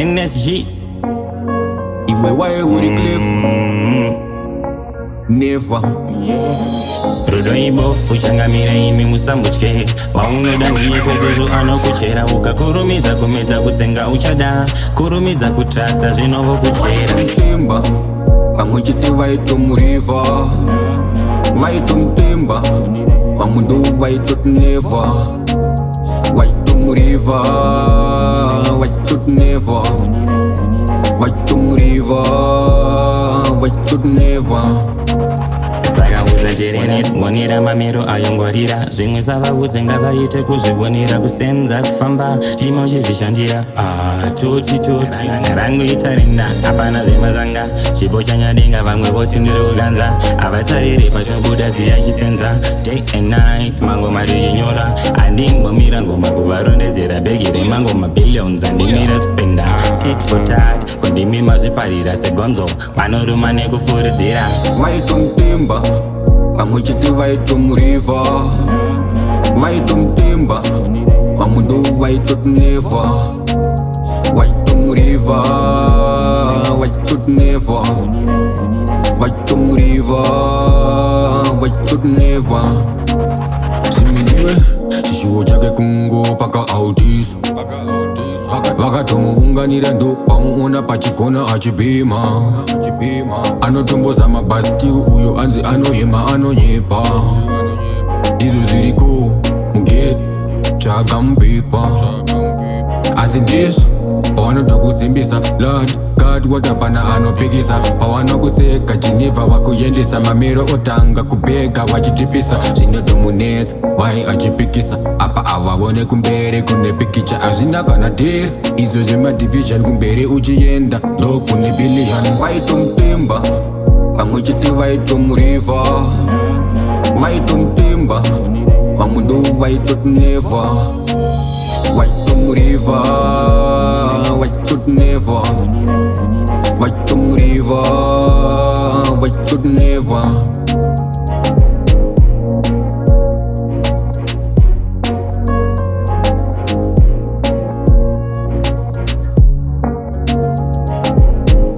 NSG. Iwe wae uri cliff. Never. Rudo ibofu changamira imi musambutye. Waunoda ndiye kwezozo anokuchera. Ukakurumidza kumedza kutsenga uchada. Kurumidza kutrasta zvinovo kuchera. Waitomutemba pamwe chete waitomuriva. Waitomutemba pamwe ndo waitotuneva. Waitomuriva waitotuneva. Waitomuriva waitotuneva. Saka usaterere kuonera mamero ayongwarira. Zvimwe savaudze ngavaite kuzvionera. Kusenza kufamba timochizvishandira. Toti rangu itarenda hapana zvemazanga. Chipo chanyadenga vamwe voti ndiriuganza. Avatarire pachobuda ziya chisenza. Day and night mangoma richinyora. Andimbomira ngoma kuvarondedzera. Bhegi remangoma billions andimira kuspenda. Tit for tat kundimi mazviparira segonzo. Vanoruma nekufuridzira. Waitomutemba pamwe chete waitomuriva. Waitomutemba pamwe ndo waitotuneva. Waitomuriva waitotuneva. Waitomuriva waitotuneva. Chiminiwe chishuwo chake kungo paka autisa. Vakatomuunganira ndo pamuona pachigona achipima. Anotomboza mabastiu uyo anzi anoyema anonyepa. Izvo zviriko mugeti tsvaga mupepa. Asi ndizvo pavanotokusimbisa lad gad watapana anopikisa. Pavanokuseka Geneva vakuendesa mamero otanga kubhega vachitipisa. Zvinotomunetsa wai achipikisa. Apa avavone kumberi kune pikicha hazvina kana tiri. Izvo zvemadivision kumberi uchienda ndokune billion. Waitomutemba pamwe chete waitomuriva. Waitomutemba pamwe ndo waitotuneva. Waitomuriva waitotuneva. Waitomuriva waitotuneva.